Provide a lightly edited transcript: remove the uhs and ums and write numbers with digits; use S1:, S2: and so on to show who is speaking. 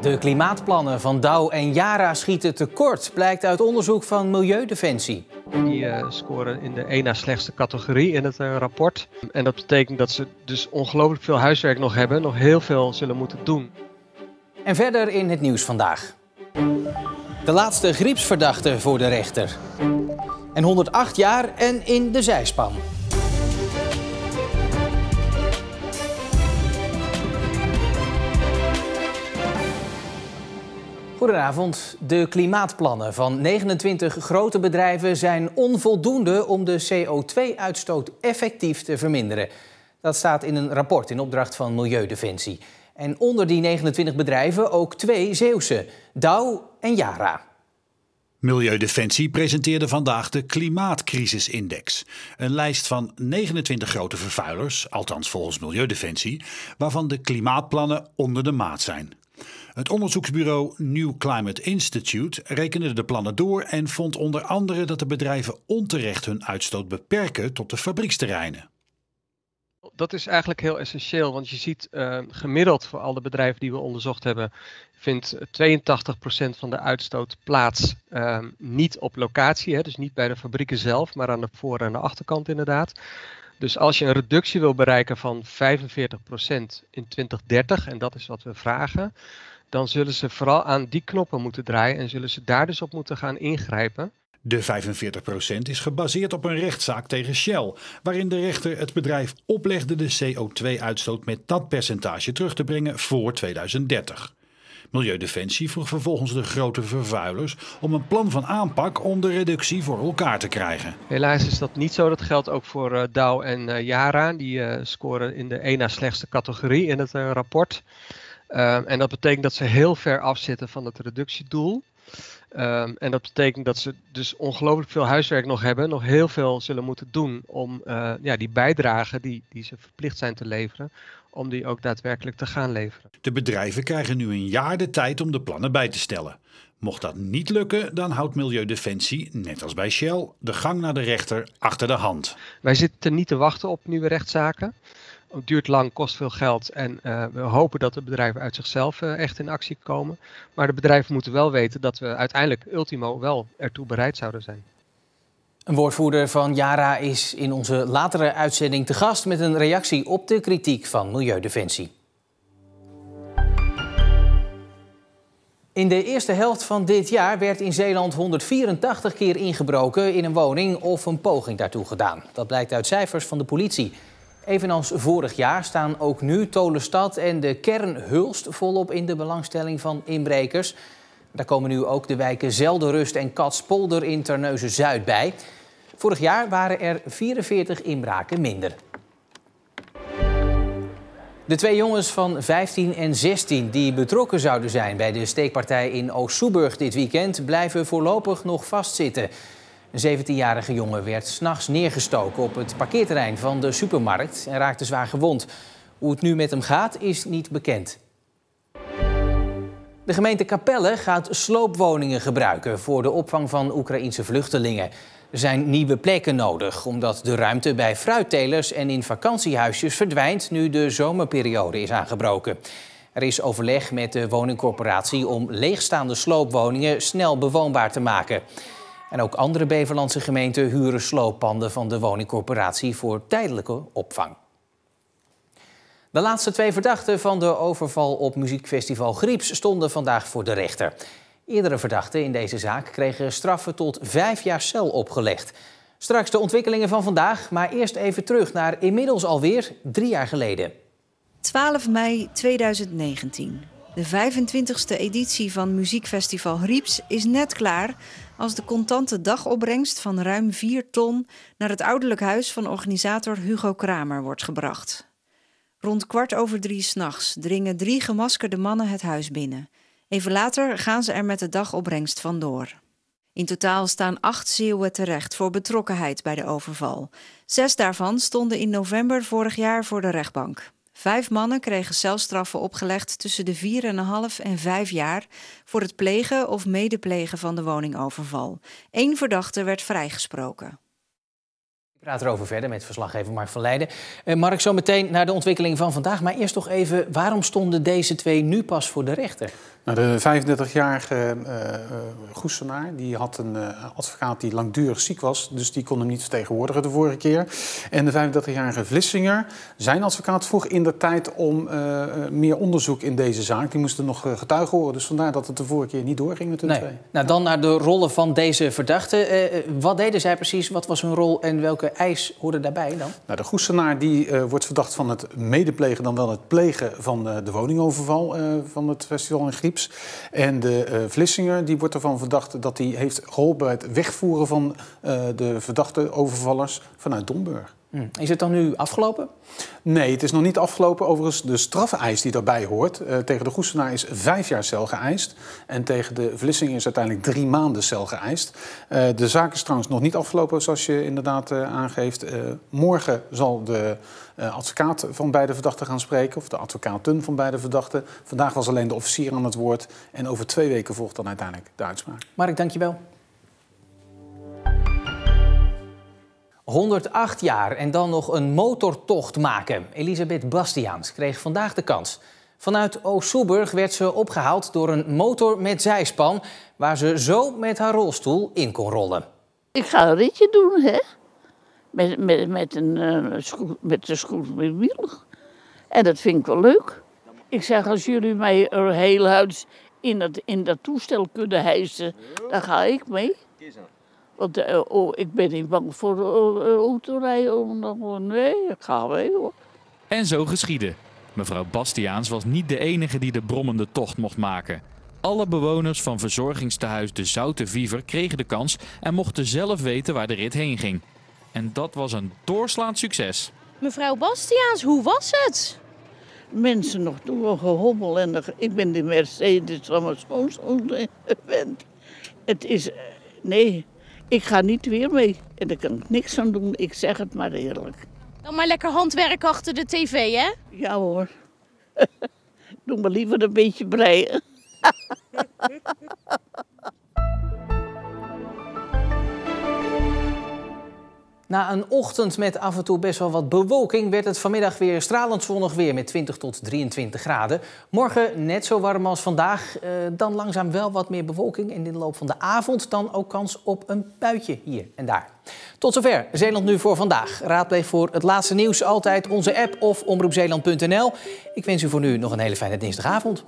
S1: De klimaatplannen van Douw en Yara schieten tekort, blijkt uit onderzoek van Milieudefensie.
S2: Die scoren in de 1 na slechtste categorie in het rapport. En dat betekent dat ze dus ongelooflijk veel huiswerk nog hebben, nog heel veel zullen moeten doen.
S1: En verder in het nieuws vandaag. De laatste griepsverdachte voor de rechter. En 108 jaar en in de zijspan. Goedenavond. De klimaatplannen van 29 grote bedrijven zijn onvoldoende om de CO2-uitstoot effectief te verminderen. Dat staat in een rapport in opdracht van Milieudefensie. En onder die 29 bedrijven ook 2 Zeeuwse, Douw en Yara.
S3: Milieudefensie presenteerde vandaag de Klimaatcrisisindex. Een lijst van 29 grote vervuilers, althans volgens Milieudefensie, waarvan de klimaatplannen onder de maat zijn. Het onderzoeksbureau New Climate Institute rekende de plannen door en vond onder andere dat de bedrijven onterecht hun uitstoot beperken tot de fabrieksterreinen.
S2: Dat is eigenlijk heel essentieel, want je ziet gemiddeld voor al de bedrijven die we onderzocht hebben, vindt 82% van de uitstoot plaats niet op locatie, dus niet bij de fabrieken zelf, maar aan de voor- en de achterkant inderdaad. Dus als je een reductie wil bereiken van 45% in 2030, en dat is wat we vragen, dan zullen ze vooral aan die knoppen moeten draaien en zullen ze daar dus op moeten gaan ingrijpen.
S3: De 45% is gebaseerd op een rechtszaak tegen Shell, waarin de rechter het bedrijf oplegde de CO2-uitstoot met dat percentage terug te brengen voor 2030. Milieudefensie vroeg vervolgens de grote vervuilers om een plan van aanpak om de reductie voor elkaar te krijgen.
S2: Helaas is dat niet zo. Dat geldt ook voor Douw en Yara. Die scoren in de 1 na slechtste categorie in het rapport. En dat betekent dat ze heel ver afzitten van het reductiedoel. En dat betekent dat ze dus ongelooflijk veel huiswerk nog hebben, nog heel veel zullen moeten doen om die bijdrage die ze verplicht zijn te leveren, om die ook daadwerkelijk te gaan leveren.
S3: De bedrijven krijgen nu een jaar de tijd om de plannen bij te stellen. Mocht dat niet lukken, dan houdt Milieudefensie, net als bij Shell, de gang naar de rechter achter de hand.
S2: Wij zitten niet te wachten op nieuwe rechtszaken. Het duurt lang, kost veel geld en we hopen dat de bedrijven uit zichzelf echt in actie komen. Maar de bedrijven moeten wel weten dat we uiteindelijk ultimo wel ertoe bereid zouden zijn.
S1: Een woordvoerder van Yara is in onze latere uitzending te gast met een reactie op de kritiek van Milieudefensie. In de eerste helft van dit jaar werd in Zeeland 184 keer ingebroken in een woning of een poging daartoe gedaan. Dat blijkt uit cijfers van de politie. Evenals vorig jaar staan ook nu Tolenstad en de kern Hulst volop in de belangstelling van inbrekers. Daar komen nu ook de wijken Zeldenrust en Katspolder in Terneuzen-Zuid bij. Vorig jaar waren er 44 inbraken minder. De 2 jongens van 15 en 16 die betrokken zouden zijn bij de steekpartij in Oost-Soeburg dit weekend blijven voorlopig nog vastzitten. Een 17-jarige jongen werd 's nachts neergestoken op het parkeerterrein van de supermarkt en raakte zwaar gewond. Hoe het nu met hem gaat is niet bekend. De gemeente Capelle gaat sloopwoningen gebruiken voor de opvang van Oekraïense vluchtelingen. Er zijn nieuwe plekken nodig, omdat de ruimte bij fruittelers en in vakantiehuisjes verdwijnt nu de zomerperiode is aangebroken. Er is overleg met de woningcorporatie om leegstaande sloopwoningen snel bewoonbaar te maken. En ook andere Beverlandse gemeenten huren slooppanden van de woningcorporatie voor tijdelijke opvang. De laatste 2 verdachten van de overval op muziekfestival Grips stonden vandaag voor de rechter. Eerdere verdachten in deze zaak kregen straffen tot 5 jaar cel opgelegd. Straks de ontwikkelingen van vandaag, maar eerst even terug naar inmiddels alweer 3 jaar geleden.
S4: 12 mei 2019. De 25e editie van muziekfestival Grips is net klaar als de contante dagopbrengst van ruim 4 ton naar het ouderlijk huis van organisator Hugo Kramer wordt gebracht. Rond 2:15 s'nachts dringen 3 gemaskerde mannen het huis binnen. Even later gaan ze er met de dagopbrengst vandoor. In totaal staan 8 Zeeuwen terecht voor betrokkenheid bij de overval. 6 daarvan stonden in november vorig jaar voor de rechtbank. 5 mannen kregen celstraffen opgelegd tussen de 4,5 en 5 jaar voor het plegen of medeplegen van de woningoverval. 1 verdachte werd vrijgesproken.
S1: Ik praat erover verder met verslaggever Mark van Leijden. Mark, zo meteen naar de ontwikkeling van vandaag. Maar eerst toch even, waarom stonden deze 2 nu pas voor de rechter?
S5: Nou, de 35-jarige Goesenaar die had een advocaat die langdurig ziek was. Dus die kon hem niet vertegenwoordigen de vorige keer. En de 35-jarige Vlissinger, zijn advocaat vroeg indertijd om meer onderzoek in deze zaak. Die moesten nog getuigen horen. Dus vandaar dat het de vorige keer niet doorging met hun twee.
S1: Nou, dan naar de rollen van deze verdachten. Wat deden zij precies? Wat was hun rol en welke eis hoorde daarbij dan?
S5: Nou, de Goesenaar die wordt verdacht van het medeplegen, dan wel het plegen van de woningoverval van het festival in Grieps. En de Vlissinger die wordt ervan verdacht dat hij heeft geholpen bij het wegvoeren van de verdachte overvallers vanuit Domburg.
S1: Is het dan nu afgelopen?
S5: Nee, het is nog niet afgelopen. Overigens, de strafeis die daarbij hoort. Tegen de Goesenaar is 5 jaar cel geëist. En tegen de Vlissinger is uiteindelijk 3 maanden cel geëist. De zaak is trouwens nog niet afgelopen, zoals je inderdaad aangeeft. Morgen zal de advocaat van beide verdachten gaan spreken. Of de advocaten van beide verdachten. Vandaag was alleen de officier aan het woord. En over 2 weken volgt dan uiteindelijk de uitspraak.
S1: Mark, dank je wel. 108 jaar en dan nog een motortocht maken. Elisabeth Bastiaans kreeg vandaag de kans. Vanuit Oost-Soeburg werd ze opgehaald door een motor met zijspan, waar ze zo met haar rolstoel in kon rollen.
S6: Ik ga een ritje doen, hè? Met de scooter met wielen. En dat vind ik wel leuk. Ik zeg, als jullie mij heel huis in dat toestel kunnen hijsen, dan ga ik mee. Want ik ben niet bang voor autorijden. Nee, ik ga mee hoor.
S7: En zo geschiedde. Mevrouw Bastiaans was niet de enige die de brommende tocht mocht maken. Alle bewoners van verzorgingstehuis De Zoute Viever kregen de kans en mochten zelf weten waar de rit heen ging. En dat was een doorslaand succes.
S8: Mevrouw Bastiaans, hoe was het?
S6: Mensen nog door gehobbel en ik ben de Mercedes van mijn schoonzoon gewend. Het is, nee, ik ga niet weer mee. En daar kan ik niks aan doen, ik zeg het maar eerlijk.
S8: Dan maar lekker handwerk achter de tv, hè?
S6: Ja hoor. Doe maar liever een beetje breien.
S1: Na een ochtend met af en toe best wel wat bewolking werd het vanmiddag weer stralend zonnig weer met 20 tot 23 graden. Morgen net zo warm als vandaag, dan langzaam wel wat meer bewolking. En in de loop van de avond dan ook kans op een buitje hier en daar. Tot zover Zeeland Nu voor vandaag. Raadpleeg voor het laatste nieuws altijd onze app of omroepzeeland.nl. Ik wens u voor nu nog een hele fijne dinsdagavond.